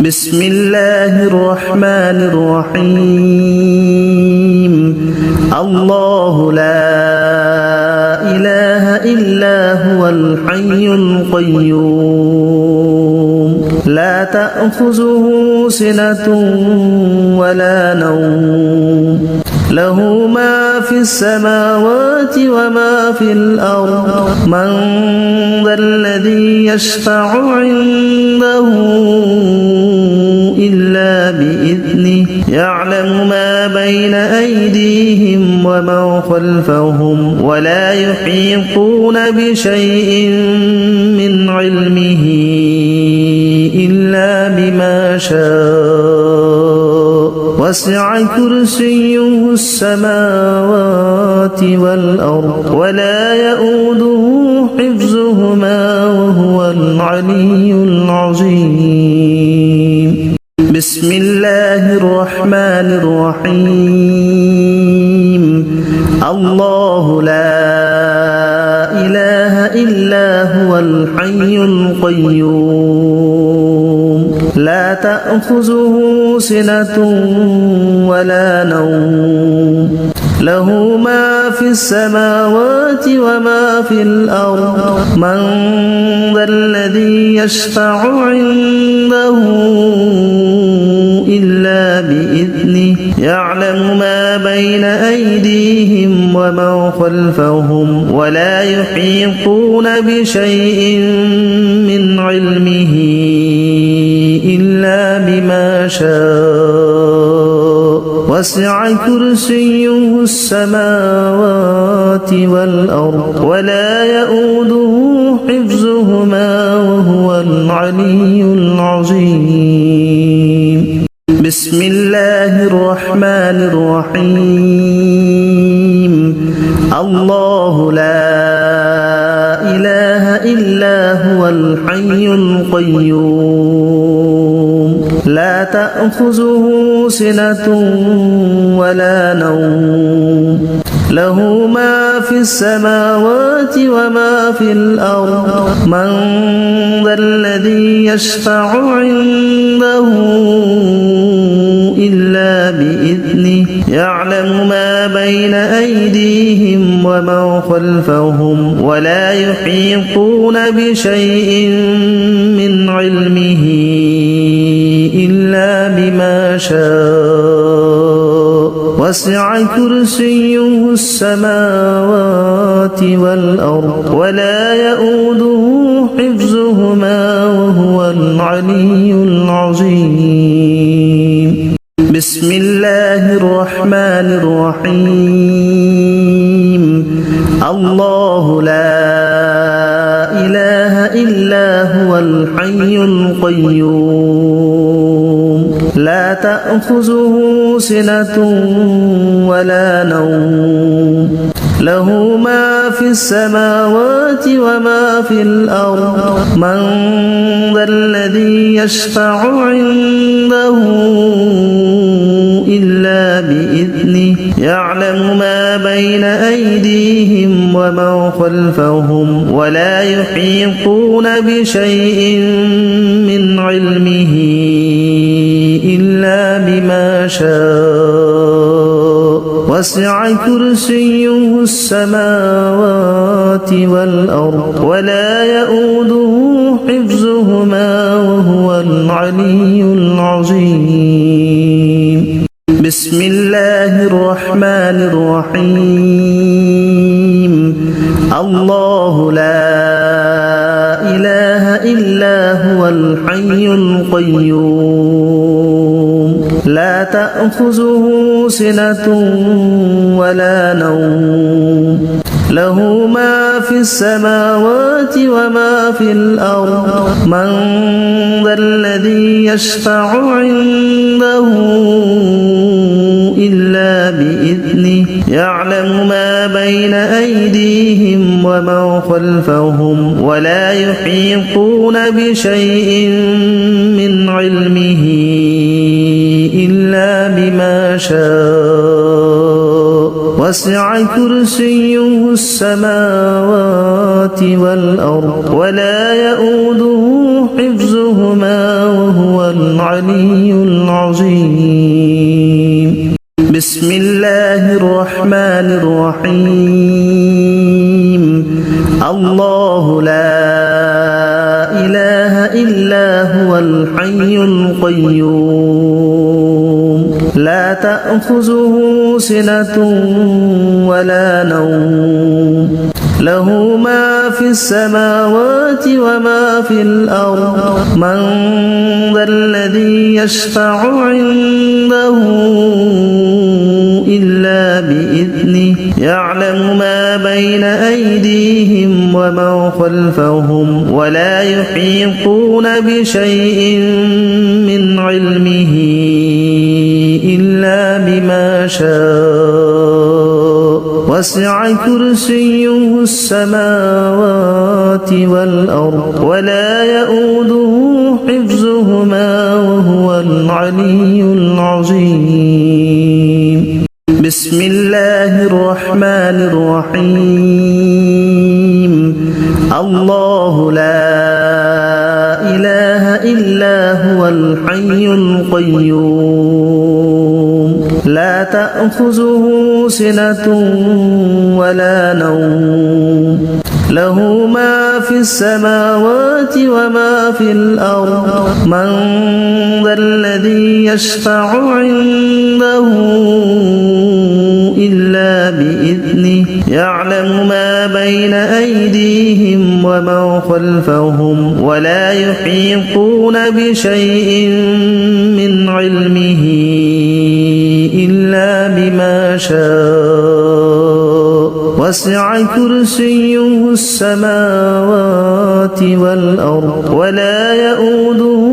بسم الله الرحمن الرحيم الله لا إله إلا هو الحي القيوم لا تأخذه سنة ولا نوم له ما في السماوات وما في الأرض من ذا الذي يشفع عنده إلا بإذنه يعلم ما بين أيديهم وما خلفهم ولا يحيطون بشيء من علمه إلا بما شاء وسع كرسيه السماوات والأرض ولا يؤوده حفظهما وهو العلي العظيم بسم الله الرحمن الرحيم الله لا إله إلا هو الحي القيوم لا تأخذه سنة ولا نوم له ما في السماوات وما في الأرض من ذا الذي يشفع عنده إلا بإذنه يعلم ما بين أيديهم وما خلفهم ولا يحيطون بشيء من علمه إلا بما شاء وسع كرسيه السماوات والأرض ولا يؤوده حفظهما وهو العلي العظيم بسم الله الرحمن الرحيم الله لا إله إلا هو الحي القيوم لا تأخذه سنة ولا نوم له ما في السماوات وما في الأرض من ذا الذي يشفع عنده إلا بإذنه يعلم ما بين أيديهم وما خلفهم ولا يحيطون بشيء من علمه إلا بما شاء وسع كرسيه السماوات والأرض ولا يؤوده حفظهما وهو العلي العظيم بسم الله الرحمن الرحيم الله لا إله إلا هو الحي القيوم لا تأخذه سنة ولا نوم له ما في السماوات وما في الأرض من ذا الذي يشفع عنده إلا بإذنه يعلم ما بين أيديهم وما خلفهم ولا يحيطون بشيء من علمه إلا بما شاء وسع كرسيه السماوات والأرض ولا يؤوده حفظهما وهو العلي العظيم بسم الله الرحمن الرحيم الله لا إله إلا هو الحي القيوم لا تأخذه سنة ولا نوم له ما في السماوات وما في الأرض من ذا الذي يشفع عنده إلا بإذنه يعلم ما بين أيديهم وما خلفهم ولا يحيطون بشيء من علمه إلا بما شاء وسع كرسيه السماوات والأرض ولا يؤوده حفظهما وهو العلي العظيم بسم الله الرحمن الرحيم الله لا إله إلا هو الحي القيوم لا تأخذه سنة ولا نوم له ما في السماوات وما في الأرض من ذا الذي يشفع عنده إلا بإذنه يعلم ما بين أيديهم وما خلفهم ولا يحيطون بشيء من علمه إلا بما شاء وسع كرسيه السماوات والأرض ولا يؤوده حفظهما وهو العلي العظيم بسم الله الرحمن الرحيم الله لا إله إلا هو الحي القيوم لا تأخذه سنة ولا نوم له ما في السماوات وما في الأرض من ذا الذي يشفع عنده إلا بإذنه يعلم ما بين أيديهم وما خلفهم ولا يحيطون بشيء من علمه إلا بما شاء وسع كرسيه السماوات والأرض ولا يؤوده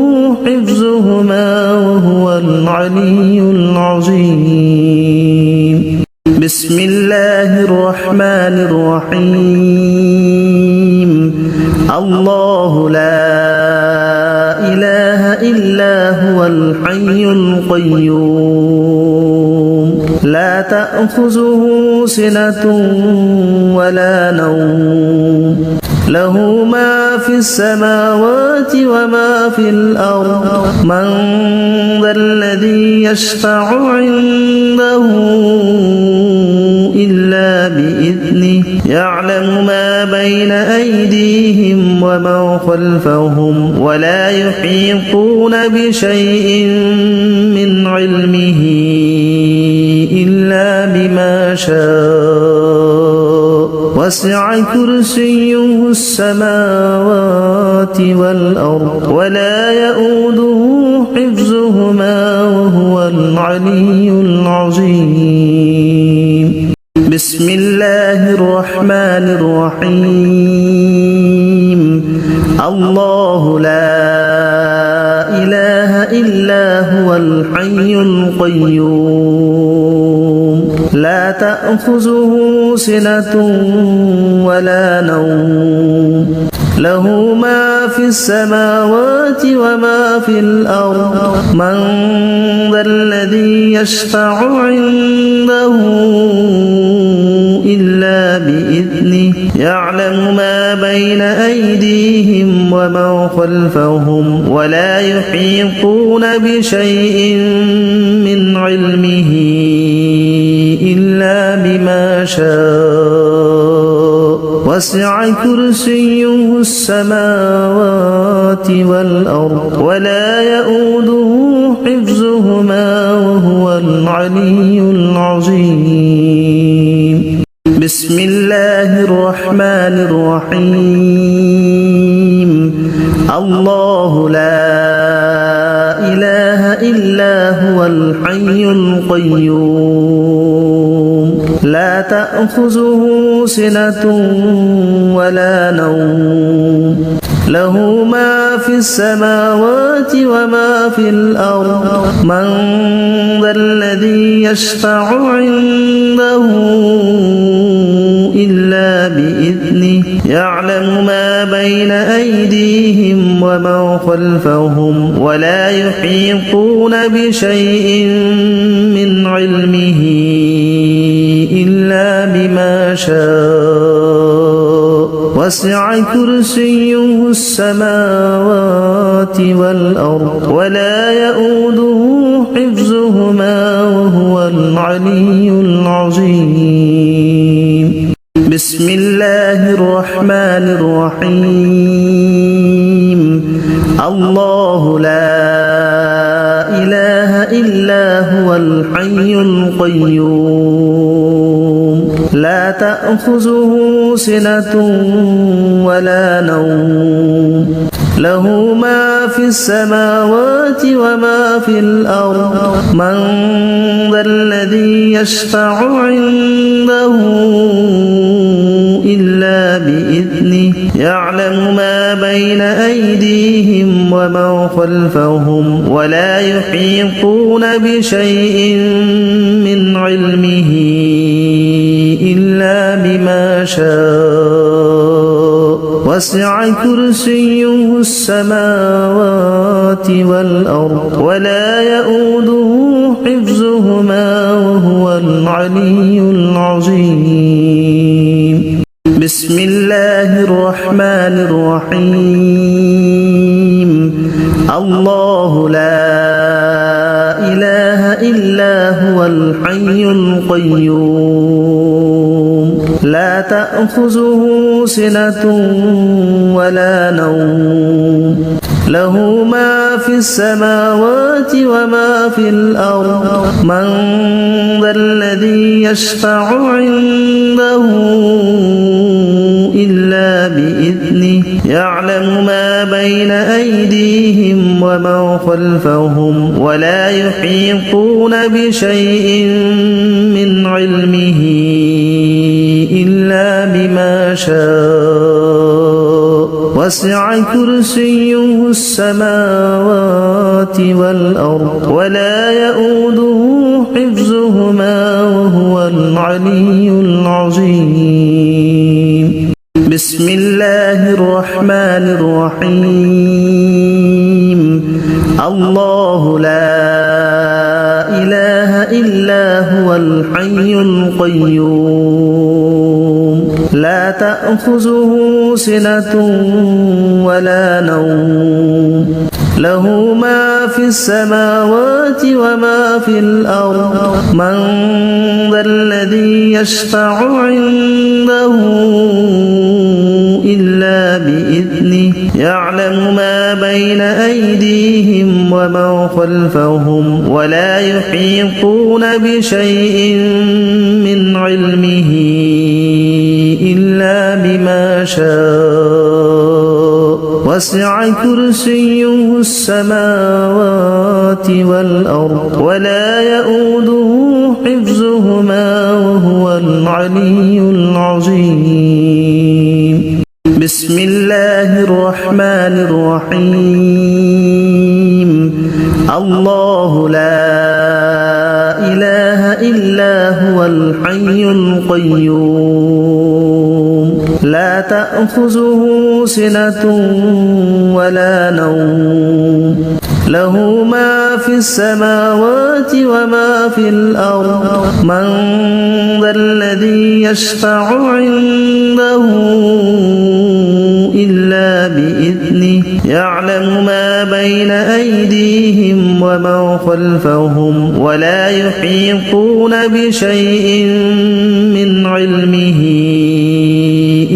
حفظهما وهو العلي العظيم بسم الله الرحمن الرحيم الله لا إله إلا هو الحي القيوم لا تأخذه سنة ولا نوم له ما في السماوات وما في الأرض من ذا الذي يشفع عنده إلا بإذنه يعلم ما بين أيديهم وما خلفهم ولا يحيطون بشيء من علمه إلا بما شاء وسع كرسيه السماوات والأرض ولا يؤوده حفظهما وهو العلي العظيم بسم الله الرحمن الرحيم الله لا إله إلا هو الحي القيوم لا تأخذه سنة ولا نوم له ما في السماوات وما في الأرض من ذا الذي يشفع عنده إلا بإذنه يعلم ما بين أيديهم وما خلفهم ولا يحيطون بشيء من علمه إلا بما شاء وسع كرسيه السماوات والأرض ولا يؤوده حفظهما وهو العلي العظيم بسم الله الرحمن الرحيم الله لا إله إلا هو الحي القيوم لا تأخذه سنة ولا نوم له ما في السماوات وما في الأرض من ذا الذي يشفع عنده إلا بإذنه يعلم ما بين أيديهم وما خلفهم ولا يحيطون بشيء من علمه إلا بما شاء وسع كرسيه السماوات والأرض ولا يؤوده حفظهما وهو العلي العظيم. بسم الله الرحمن الرحيم. الله لا إله إلا هو الحي القيوم لا تأخذه سنة ولا نوم له ما في السماوات وما في الأرض من ذا الذي يشفع عنده إلا بإذنه يعلم ما بين أيديهم وما خلفهم ولا يحيطون بشيء من علمه إلا بما شاء وسع كرسيه السماوات والأرض ولا يؤوده حفظهما وهو العلي العظيم. بسم الله الرحمن الرحيم. الله لا إله إلا هو الحي القيوم لا تأخذه سنة ولا نوم له ما في السماوات وما في الأرض من ذا الذي يشفع عنده إلا بإذنه يعلم ما بين أيديهم وما خلفهم ولا يحيطون بشيء من علمه إلا بما شاء وسع كرسيه السماوات والأرض ولا يؤوده حفظهما وهو العلي العظيم. بسم الله الرحمن الرحيم. الله لا إله إلا هو الحي القيوم لا تأخذه سنة ولا نوم له ما في السماوات وما في الأرض من ذا الذي يشفع عنده إلا بإذنه يعلم ما بين أيديهم وما خلفهم ولا يحيطون بشيء من علمه إلا بما شاء وسع كرسيه السماوات والأرض ولا يؤوده حفظهما وهو العلي العظيم. بسم الله الرحمن الرحيم. الله لا إله إلا هو الحي القيوم لا تأخذه سنة ولا نوم له ما في السماوات وما في الأرض من ذا الذي يشفع عنده إلا بإذنه يعلم ما بين أيديهم وما خلفهم ولا يحيطون بشيء من علمه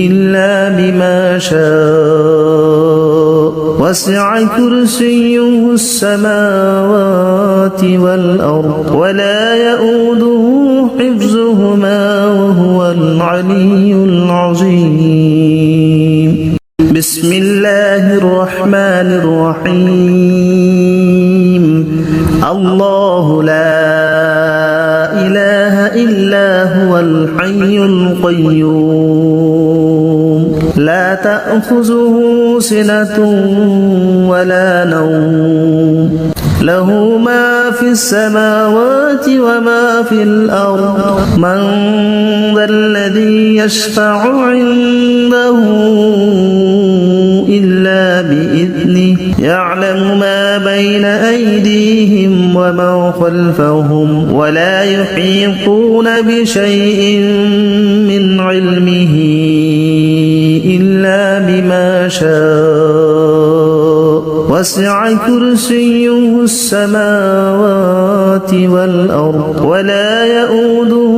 إلا بما شاء وسع كرسيه السماوات والأرض ولا يؤوده حفظهما وهو العلي العظيم. بسم الله الرحمن الرحيم. الله لا إله إلا هو الحي القيوم لا تأخذه سنة ولا نوم له ما في السماوات وما في الأرض من ذا الذي يشفع عنده إلا بإذنه يعلم ما بين أيديهم وما خلفهم ولا يحيطون بشيء من علمه إلا بما شاء وسع كرسيه السماوات والأرض ولا يؤوده حفظهما وهو العلي العظيم. بسم الله الرحمن الرحيم. الله لا إله إلا هو الحي القيوم لا تأخذه سنة ولا نوم له ما في السماوات وما في الأرض من ذا الذي يشفع عنده إلا بإذنه يعلم ما بين أيديهم وما خلفهم ولا يحيطون بشيء من علمه إلا شاء وسع كرسيه السماوات والأرض ولا يؤوده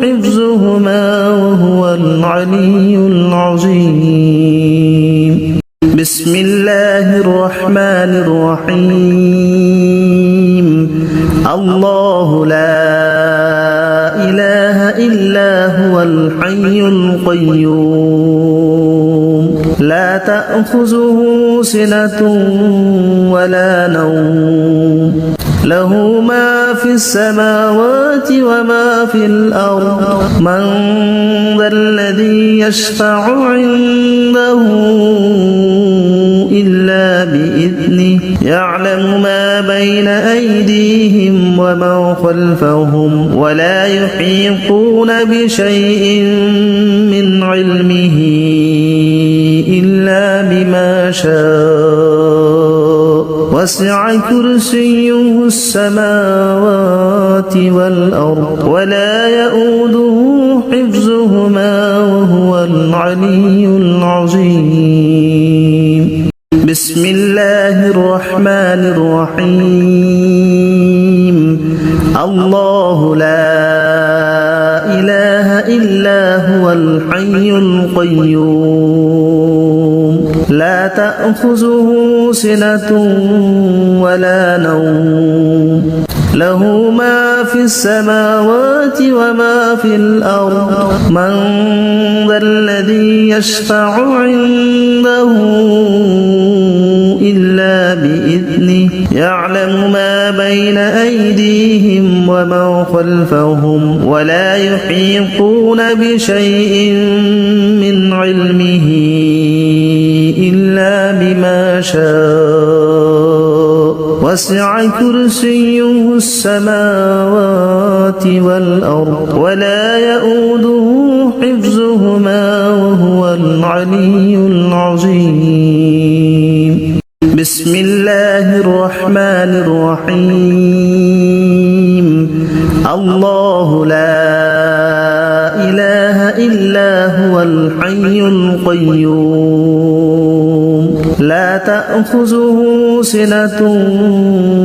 حفظهما وهو العلي العظيم بسم الله الرحمن الرحيم الله لا إله إلا هو الحي القيوم لا تأخذه سنة ولا نوم له ما في السماوات وما في الأرض من ذا الذي يشفع عنده إلا بإذنه يعلم ما بين أيديهم وما خلفهم ولا يحيطون بشيء من علمه إلا بما شاء وسع كرسيه السماوات والأرض ولا يؤوده حفظهما وهو العلي العظيم بسم الله الرحمن الرحيم الله لا إله إلا هو الحي القيوم لا تأخذه سنة ولا نوم له ما في السماوات وما في الأرض من ذا الذي يشفع عنده إلا بإذنه يعلم ما بين أيديهم وما خلفهم ولا يحيطون بشيء من علمه إلا بما شاء وسع كرسيه السماوات والأرض ولا يؤوده حفظهما وهو العلي العظيم بسم الله الرحمن الرحيم الله لا إله إلا هو الحي القيوم لا تأخذه سنة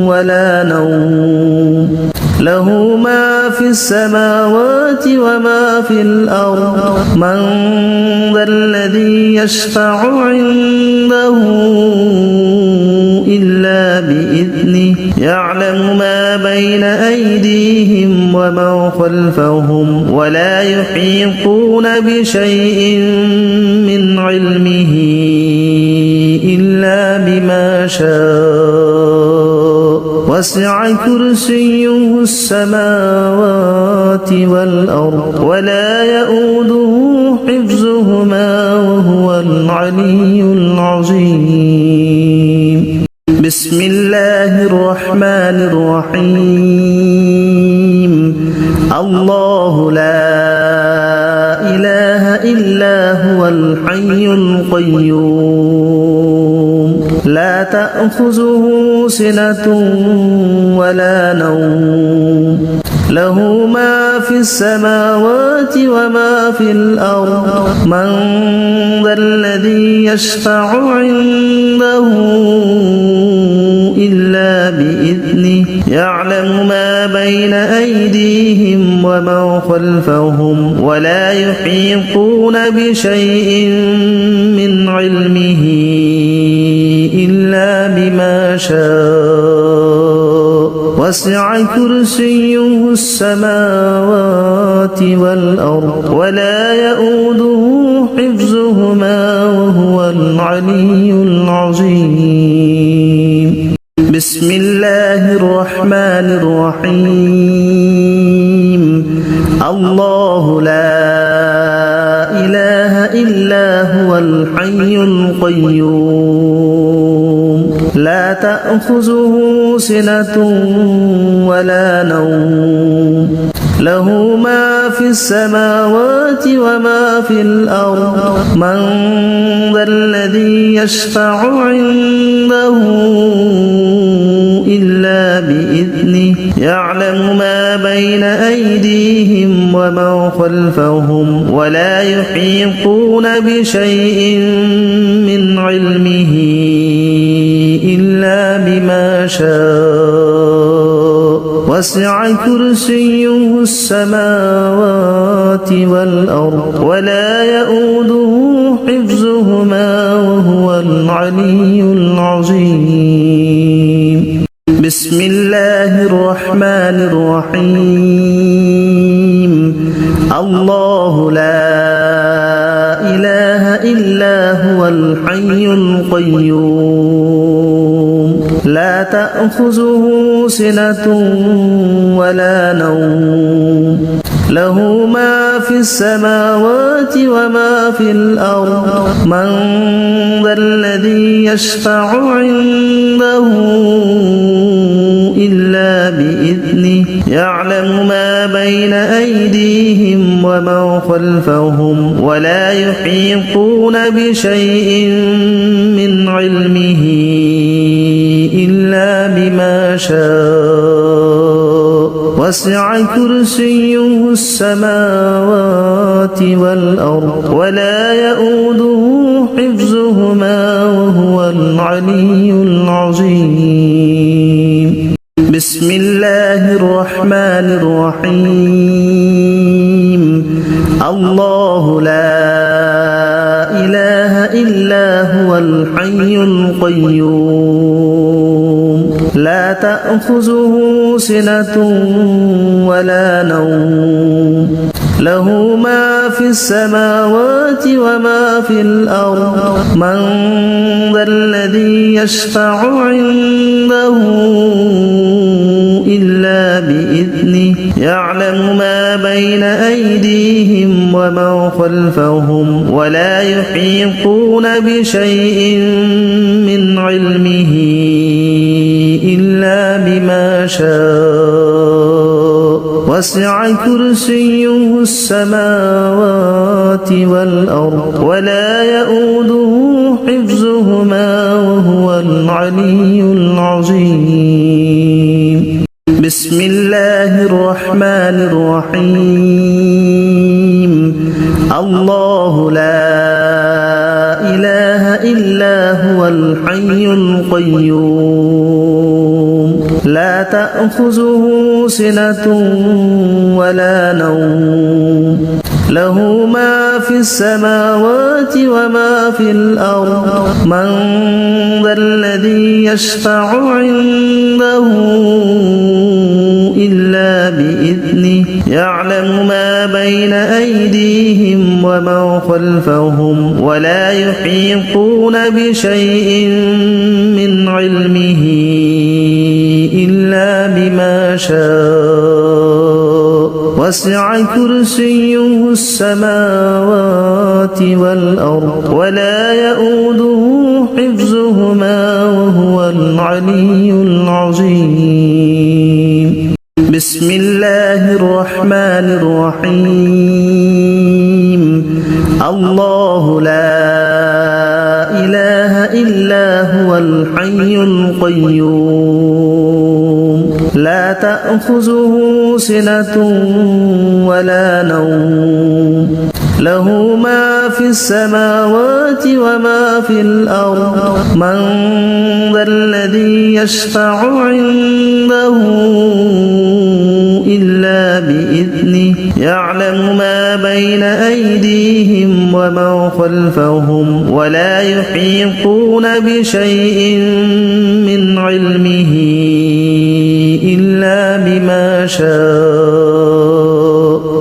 ولا نوم له ما في السماوات وما في الأرض من ذا الذي يشفع عنده إلا بإذنه يعلم ما بين أيديهم وما خلفهم ولا يحيطون بشيء من علمه إلا بما شاء وسع كرسيه السماوات والأرض ولا يؤوده حفظهما وهو العلي العظيم بسم الله الرحمن الرحيم الله لا إله إلا هو الحي القيوم لا تأخذه سنة ولا نوم له ما في السماوات وما في الأرض من ذا الذي يشفع عنده إلا بإذنه يعلم ما بين أيديهم وما خلفهم ولا يحيطون بشيء من علمه إلا بما شاء وسع كرسيه السماوات والأرض ولا يؤوده حفظهما وهو العلي العظيم بسم الله الرحمن الرحيم الله لا إله إلا هو الحي القيوم لا تأخذه سنة ولا نوم له ما في السماوات وما في الأرض من ذا الذي يشفع عنده إلا بإذنه يعلم ما بين أيديهم وما خلفهم ولا يحيطون بشيء من علمه إلا بما شاء وسع كرسيه السماوات والأرض ولا يؤوده حفظهما وهو العلي العظيم بسم الله الرحمن الرحيم الله لا إله إلا هو الحي القيوم لا تأخذه سنة ولا نوم له ما في السماوات وما في الأرض من ذا الذي يشفع عنده إلا بإذنه يعلم ما بين أيديهم وما خلفهم ولا يحيطون بشيء من علمه إلا بما شاء وسع كرسيه السماوات والأرض ولا يؤوده حفظهما وهو العلي العظيم بسم الله الرحمن الرحيم الله لا إله إلا هو الحي القيوم لا تأخذه سنة ولا نوم له ما في السماوات وما في الأرض من ذا الذي يشفع عنده إلا بإذنه يعلم ما بين أيديهم وما خلفهم ولا يحيطون بشيء من علمه إلا بما شاء وسع كرسيه السماوات والأرض ولا يؤوده حفظهما وهو العلي العظيم بسم الله الرحمن الرحيم الله لا إله إلا هو الحي القيوم لا تأخذه سنة ولا نوم له ما في السماوات وما في الأرض من ذا الذي يشفع عنده إلا بإذنه يعلم ما بين أيديهم وما خلفهم ولا يحيطون بشيء من علمه إلا بما شاء وسع كرسيه السماوات والأرض ولا يؤوده حفظهما وهو العلي العظيم بسم الله الرحمن الرحيم الله لا إله إلا هو الحي القيوم لا تأخذه سنة ولا نوم له ما في السماوات وما في الأرض من ذا الذي يشفع عنده إلا بإذنه يعلم ما بين أيديهم وما خلفهم ولا يحيطون بشيء من علمه إلا بما شاء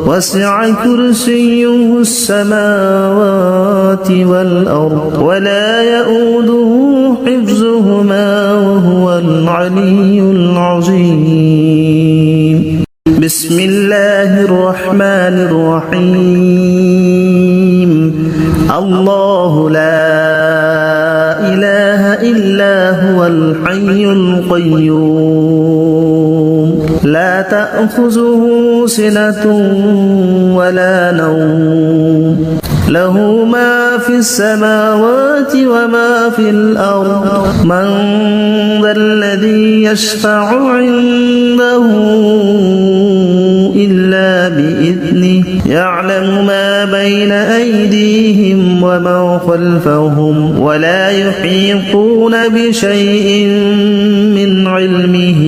وسع كرسيه السماوات والأرض ولا يؤوده حفظهما وهو العلي العظيم بسم الله الرحمن الرحيم الله لا إله إلا هو الحي القيوم لا تأخذه سنة ولا نوم له ما في السماوات وما في الأرض من ذا الذي يشفع عنده إلا بإذنه يعلم ما بين أيديهم وما خلفهم ولا يحيطون بشيء من علمه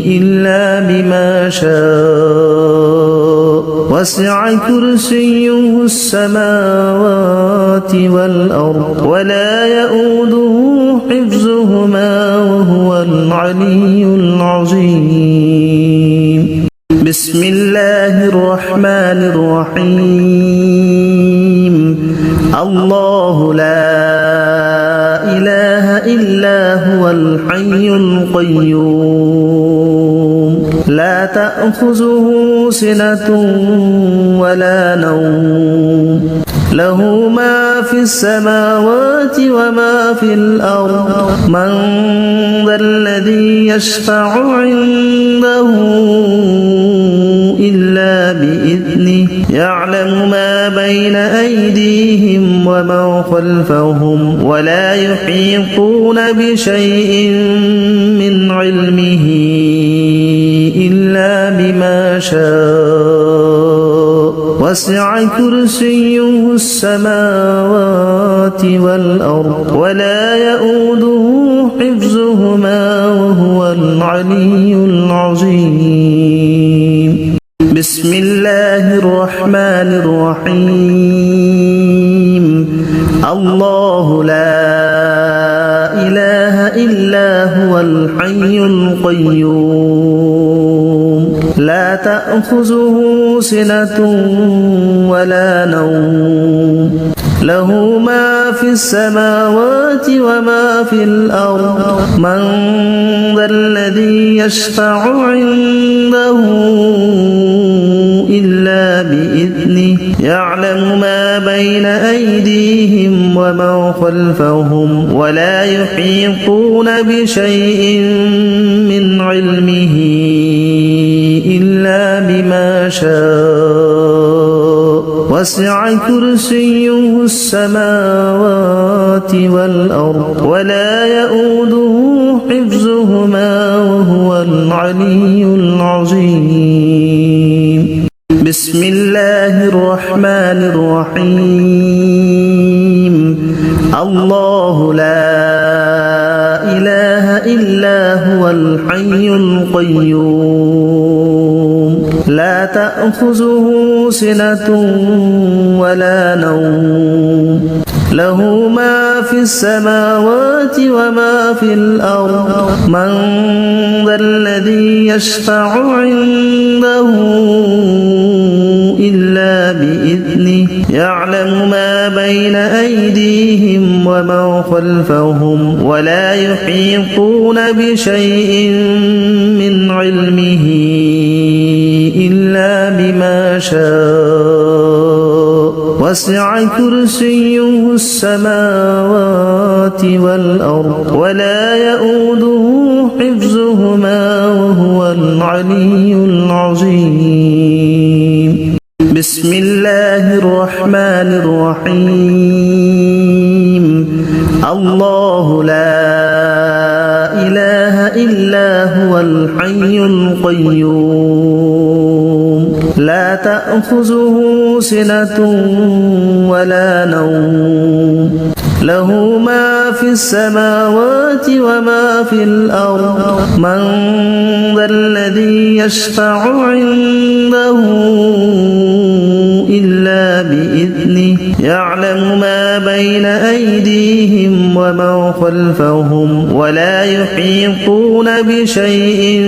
إلا بما شاء وسع كرسيه السماوات والأرض ولا يؤوده حفظهما وهو العلي العظيم بسم الله الرحمن الرحيم الله لا إله إلا هو الحي القيوم لا تأخذه سنة ولا نوم له ما في السماوات وما في الأرض من ذا الذي يشفع عنده إلا بإذنه يعلم ما بين أيديهم وما خلفهم ولا يحيطون بشيء من علمه إلا بما شاء وسع كرسيه السماوات والأرض ولا يؤوده حفظهما وهو العلي العظيم بسم الله الرحمن الرحيم الله لا إله إلا هو الحي القيوم لا تأخذه سنة ولا نوم له ما في السماوات وما في الأرض من ذا الذي يشفع عنده إلا بإذنه يعلم ما بين أيديهم وما خلفهم ولا يحيطون بشيء من علمه إلا بما شاء وسع كرسيه السماوات والأرض ولا يؤوده حفظهما وهو العلي العظيم بسم الله الرحمن الرحيم الله لا إله إلا هو الحي القيوم لا تأخذه سنة ولا نوم له ما في السماوات وما في الأرض من ذا الذي يشفع عنده إلا بإذنه يعلم ما بين أيديهم وما خلفهم ولا يحيطون بشيء من علمه إلا بما شاء وسع كرسيه السماوات والأرض ولا يؤوده حفظهما وهو العلي العظيم بسم الله الرحمن الرحيم الله لا إله إلا هو الحي القيوم لا تأخذه سنة ولا نوم له ما في السماوات وما في الأرض من ذا الذي يشفع عنده إلا بإذنه يعلم ما بين أيديهم وما خلفهم ولا يحيطون بشيء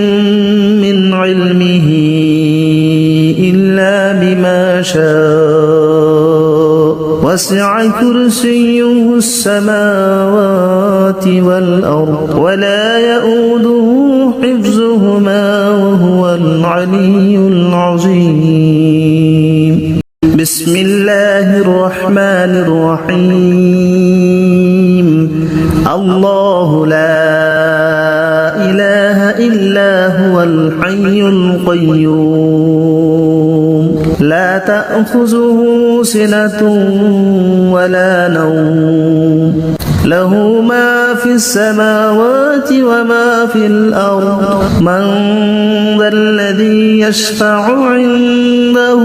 من علمه إلا بما شاء وسع كرسيه السماوات والأرض ولا يؤوده حفظهما وهو العلي العظيم بسم الله الرحمن الرحيم الله لا إله إلا هو الحي القيوم لا تأخذه سنة ولا نوم له ما في السماوات وما في الأرض من ذا الذي يشفع عنده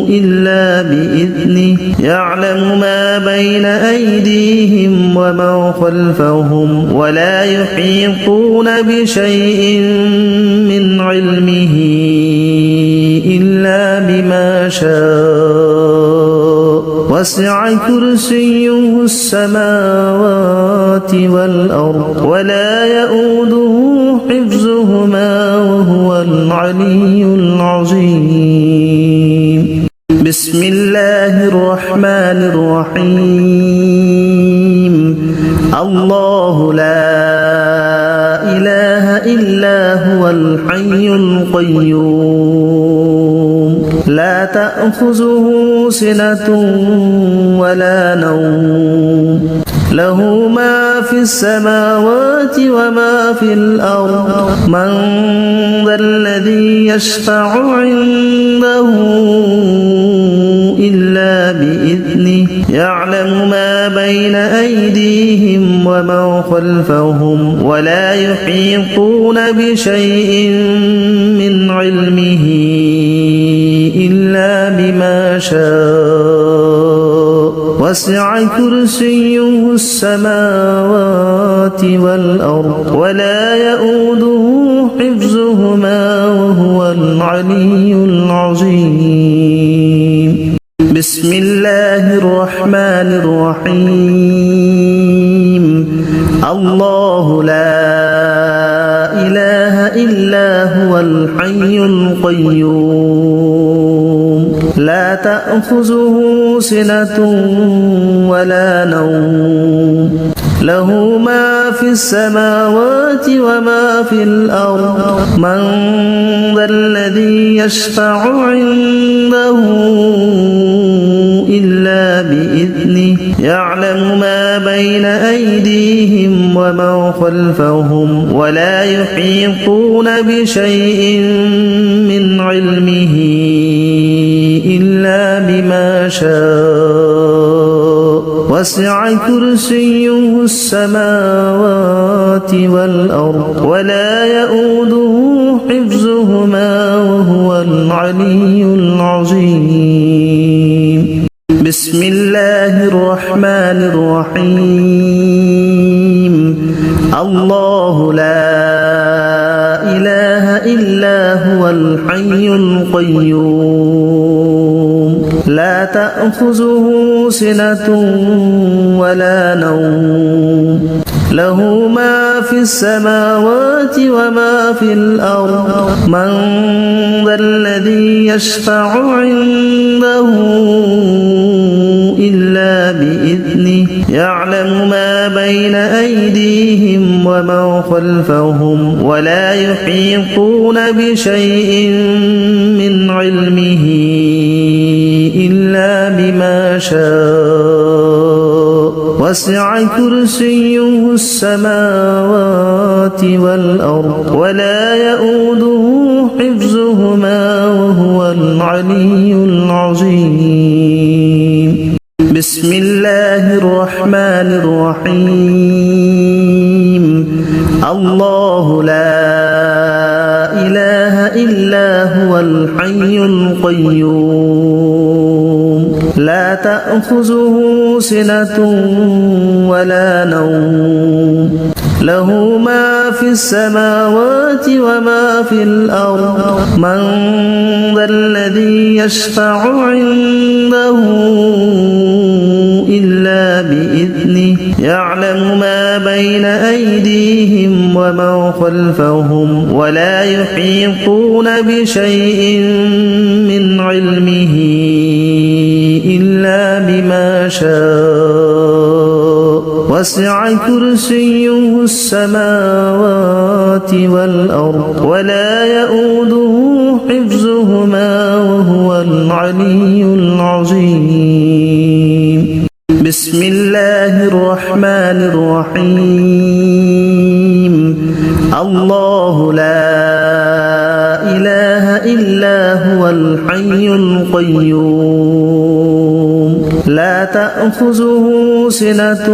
إلا بإذنه يعلم ما بين أيديهم وما خلفهم ولا يحيطون بشيء من علمه إلا بما شاء وسع كرسيه السماوات والأرض ولا يؤوده حفظهما وهو العلي العظيم بسم الله الرحمن الرحيم الله لا إله إلا هو الحي القيوم لا تأخذه سنة ولا نوم له ما في السماوات وما في الأرض من ذا الذي يشفع عنده إلا بإذنه يعلم ما بين أيديهم وما خلفهم ولا يحيطون بشيء من علمه إلا بما شاء وسع كرسيه السماوات والأرض ولا يؤوده حفظهما وهو العلي العظيم بسم الله الرحمن الرحيم الله لا إله إلا هو الحي القيوم لا تأخذه سنة ولا نوم له ما في السماوات وما في الأرض من ذا الذي يشفع عنده إلا بإذنه يعلم ما بين أيديهم وما خلفهم ولا يحيطون بشيء من علمه إلا بما شاء وسع كرسيه السماوات والأرض ولا يؤوده حفظهما وهو العلي العظيم بسم الله الرحمن الرحيم الله لا إله إلا هو الحي القيوم لا تأخذه سنة ولا نوم له ما في السماوات وما في الأرض من ذا الذي يشفع عنده إلا بإذنه يعلم ما بين أيديهم وما خلفهم ولا يحيطون بشيء من علمه إلا بما شاء وسع كرسيه السماوات والأرض ولا يؤوده حفظهما وهو العلي العظيم بسم الله الرحمن الرحيم الله لا إله إلا هو الحي القيوم لا تأخذه سنة ولا نوم له ما في السماوات وما في الأرض من ذا الذي يشفع عنده إلا بإذنه يعلم ما بين أيديهم وما خلفهم ولا يحيطون بشيء من علمه إلا بما شاء وسع كرسيه السماوات والأرض ولا يؤوده حفظهما وهو العلي العظيم بسم الله الرحمن الرحيم الله لا إله إلا هو الحي القيوم لا لا تأخذه سنة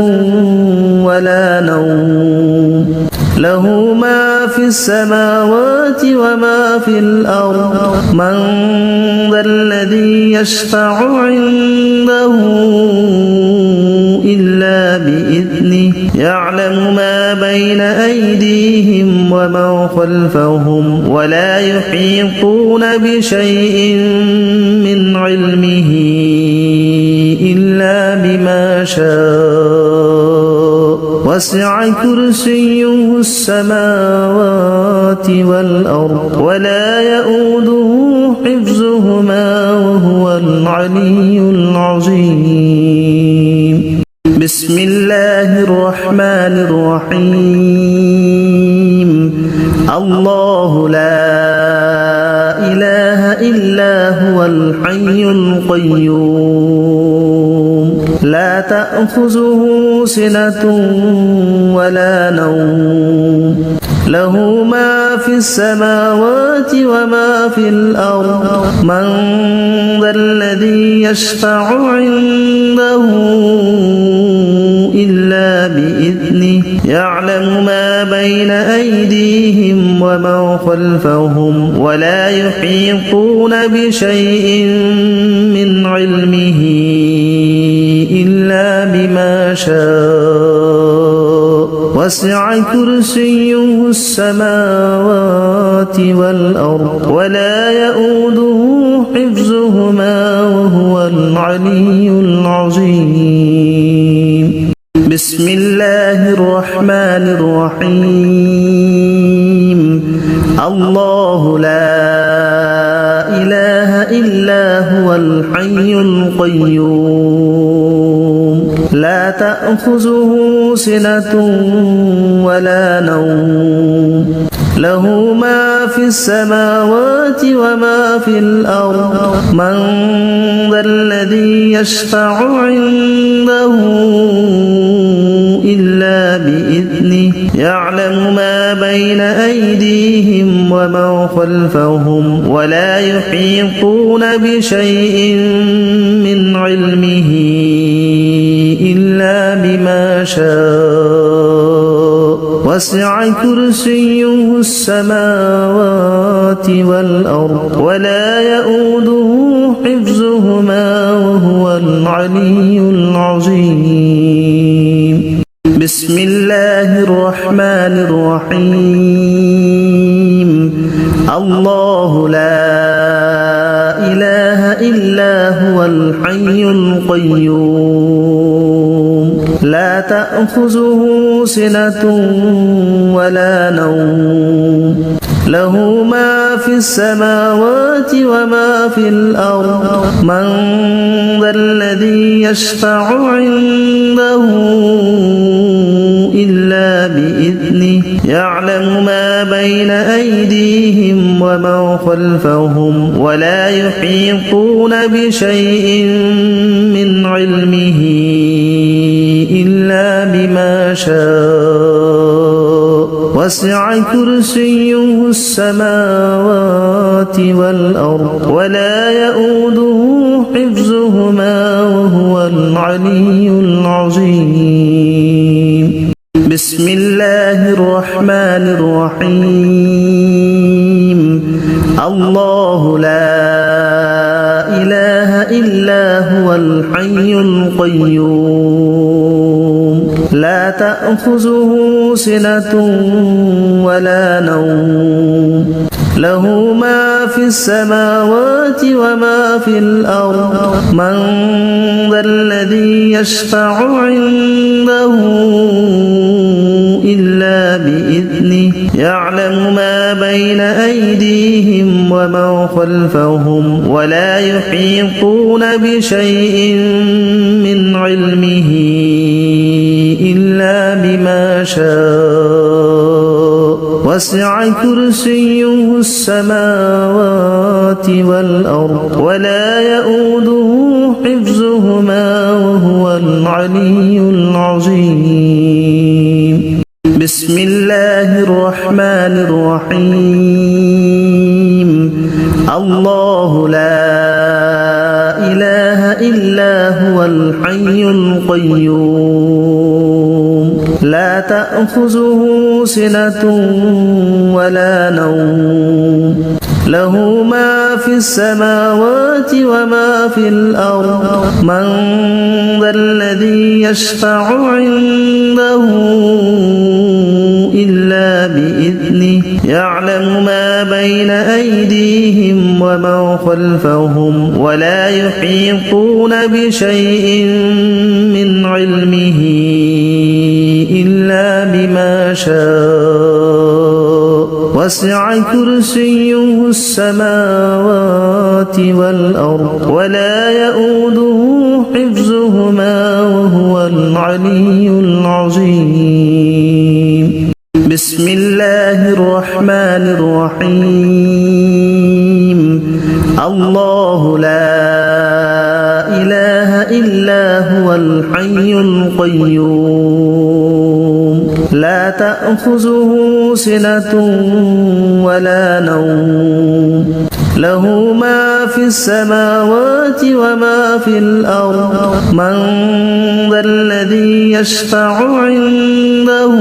ولا نوم له ما في السماوات وما في الأرض من ذا الذي يشفع عنده إلا بإذنه يعلم ما بين أيديهم وما خلفهم ولا يحيطون بشيء من علمه إلا بما شاء وسع كرسيه السماوات والأرض ولا يؤوده حفظهما وهو العلي العظيم بسم الله الرحمن الرحيم الله لا إله إلا هو الحي القيوم لا تأخذه سنة ولا نوم له ما في السماوات وما في الأرض من ذا الذي يشفع عنده إلا بإذنه يعلم ما بين أيديهم وما خلفهم ولا يحيطون بشيء من علمه إلا بما شاء وسع كرسيه السماوات والأرض ولا يؤوده حفظهما وهو العلي العظيم بسم الله الرحمن الرحيم الله لا إله إلا هو الحي القيوم لا تأخذه سنة ولا نوم له ما في السماوات وما في الأرض من ذا الذي يشفع عنده إلا بإذنه يعلم ما بين أيديهم وما خلفهم ولا يحيطون بشيء من علمه إلا بما شاء وسع كرسيه السماوات والأرض ولا يؤوده حفظهما وهو العلي العظيم بسم الله الرحمن الرحيم الله لا إله إلا هو الحي القيوم لا تأخذه سنة ولا نوم له ما في السماوات وما في الأرض من ذا الذي يشفع عنده إلا بإذنه يعلم ما بين أيديهم وما خلفهم ولا يحيطون بشيء من علمه إلا بما شاء وسع كرسيه السماوات والأرض ولا يؤوده حفظهما وهو العلي العظيم بسم الله الرحمن الرحيم الله لا إله إلا هو الحي القيوم لا تأخذه سنة ولا نوم له ما في السماوات وما في الأرض من ذا الذي يشفع عنده إلا بإذنه يعلم ما بين أيديهم وما خلفهم ولا يحيطون بشيء من علمه إلا بما شاء وسع كرسيه السماوات والأرض ولا يؤوده حفظهما وهو العلي العظيم بسم الله الرحمن الرحيم الله لا إله إلا هو الحي القيوم لا تأخذه سنة ولا نوم له ما في السماوات وما في الأرض من ذا الذي يشفع عنده إلا بإذنه يعلم ما بين أيديهم وما خلفهم ولا يحيطون بشيء من علمه إلا بما شاء وسع كرسيه السماوات والأرض ولا يؤوده حفظهما وهو العلي العظيم بسم الله الرحمن الرحيم الله لا إله إلا هو الحي القيوم لا تأخذه سنة ولا نوم له ما في السماوات وما في الأرض من ذا الذي يشفع عنده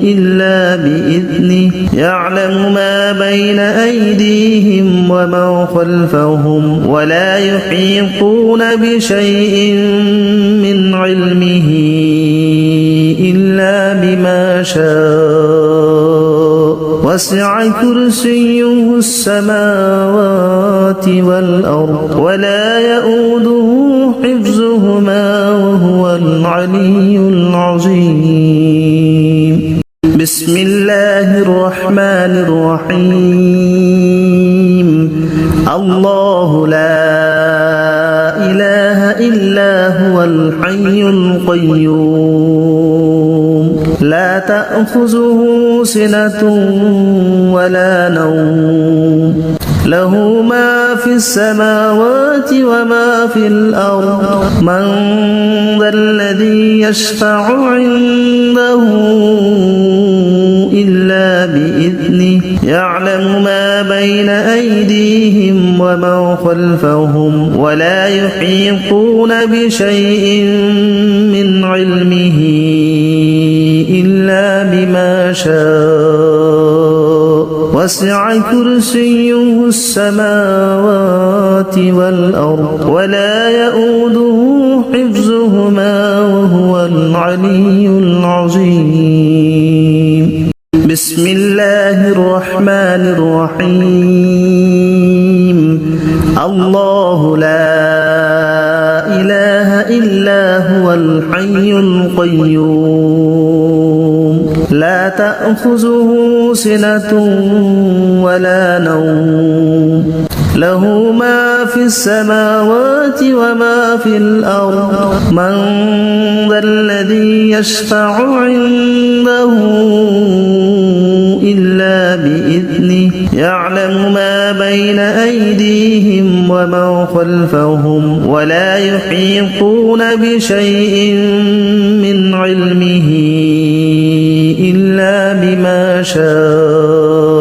إلا بإذنه يعلم ما بين أيديهم وما خلفهم ولا يحيطون بشيء من علمه إلا بما شاء وسع كرسيه السماوات والأرض ولا يؤوده حفظهما وهو العلي العظيم بسم الله الرحمن الرحيم الله لا إله إلا هو الحي القيوم لا تأخذه سنة ولا نوم له ما في السماوات وما في الأرض من ذا الذي يشفع عنده إلا بإذنه يعلم ما بين أيديهم وما خلفهم ولا يحيطون بشيء من علمه إلا بما شاء وسع كرسيه السماوات والأرض ولا يؤوده حفظهما وهو العلي العظيم بسم الله الرحمن الرحيم الله لا إله إلا هو الحي القيوم لا تأخذه سنة ولا نوم له ما في السماوات وما في الأرض من ذا الذي يشفع عنده إلا بإذنه يعلم ما بين أيديهم وما خلفهم ولا يحيطون بشيء من علمه إلا بما شاء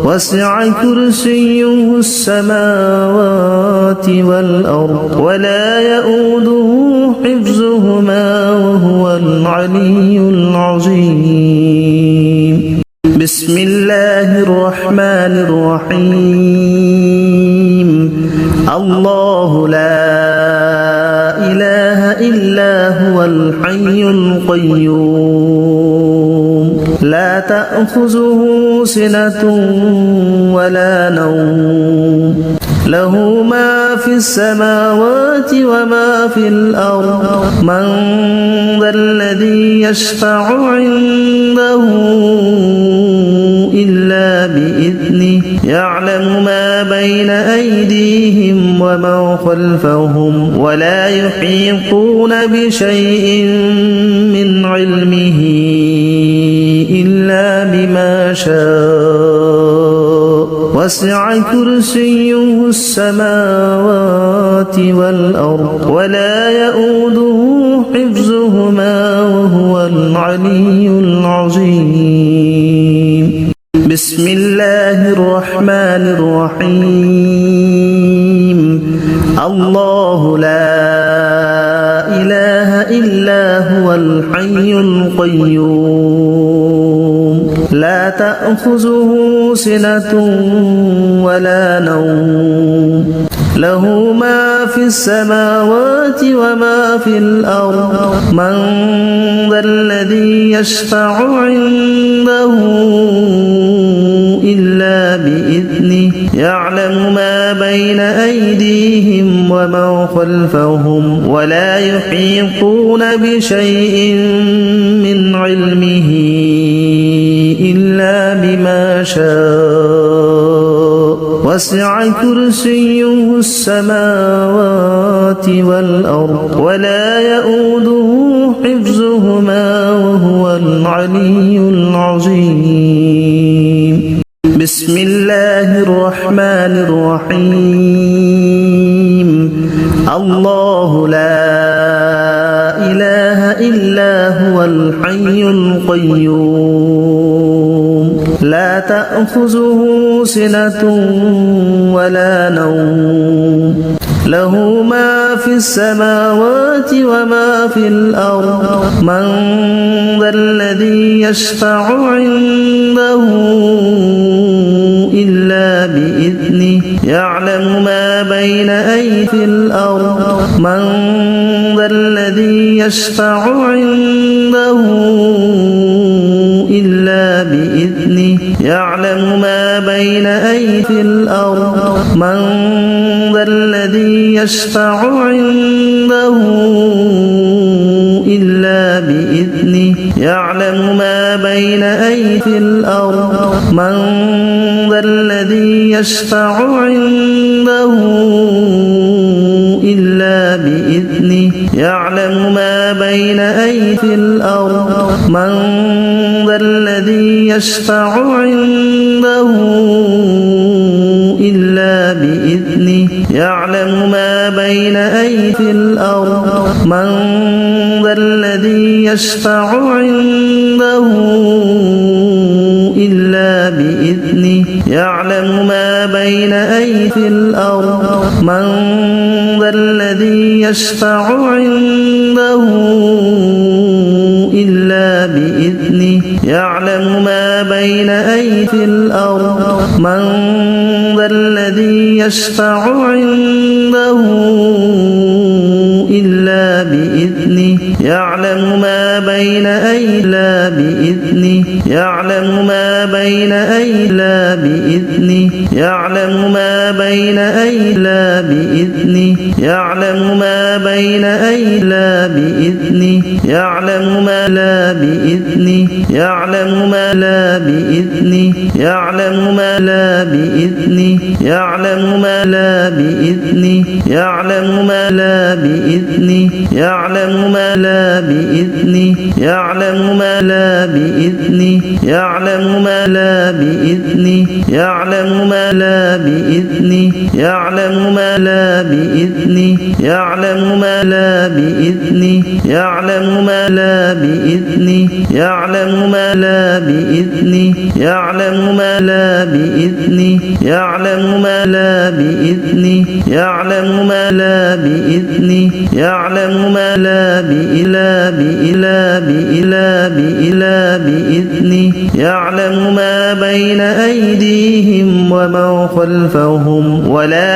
وسع كرسيه السماوات والأرض ولا يؤوده حفظهما وهو العلي العظيم بسم الله الرحمن الرحيم الله لا إله إلا هو الحي القيوم لا تأخذه سنة ولا نوم له ما في السماوات وما في الأرض من ذا الذي يشفع عنده إلا بإذنه يعلم ما بين أيديهم وما خلفهم ولا يحيطون بشيء من علمه إلا بما شاء وسع كرسيه السماوات والأرض ولا يؤوده حفظهما وهو العلي العظيم بسم الله الرحمن الرحيم الله لا الحي القيوم لا تأخذه سنة ولا نوم له ما في السماوات وما في الأرض من ذا الذي يشفع عنده إلا بإذنه يعلم ما بين أيديهم وما خلفهم ولا يحيطون بشيء من علمه إلا بما شاء وسع كرسيه السماوات والأرض ولا يؤوده حفظهما وهو العلي العظيم بسم الله الرحمن الرحيم الله لا إله إلا هو الحي القيوم لا تأخذه سنة ولا نوم له ما في السماوات وما في الأرض من ذا الذي يشفع عنده إلا بإذنه يعلم ما بين أيدي الأرض من ذا الذي يشفع عنده إلا بإذنه يعلم ما بين أيدي الأرض من ذا الذي يشفع عنده إلا بإذنه يعلم ما بين أيدي الأرض من ذا الذي يشفع عنده إلا بإذنه يعلم ما بين أيدي الأرض من ذا الذي يشفع عنده إلا بإذنه يعلم ما بين أيدي الأرض من ذا الذي يشفع عنده إلا بإذنه يعلم ما بين أيدي الأرض من ذا الذي يشفع عنده إلا بإذنه يعلم ما بين أيدي الأرض من ذا الذي يشفع عنده إلا بإذنه يعلم ما بين إلا بإذنه يعلم ما بين إلا بإذنه يعلم ما بين إلا بإذنه يعلم ما بين إلا بإذنه يعلم ما لا بإذنه يعلم ما لا بإذنه يعلم ما لا بإذنه يعلم ما لا بإذنه يعلم ما لا بإذنه يعلم ما لا بإذنه يعلم ما لا بإذنه يعلم ما لا بإذنه يعلم ما لا بإذنه يعلم ما لا بإذنه يعلم ما لا بإذنه يعلم ما لا بإذنه يعلم ما لا بإذنه يعلم ما لا بإذنه يعلم ما لا بإذنه يعلم ما لا بإذنه يعلم ما لا بإلا بإلا بإلا بإلا بإذنه يعلم ما بين أيديهم وما خلفهم ولا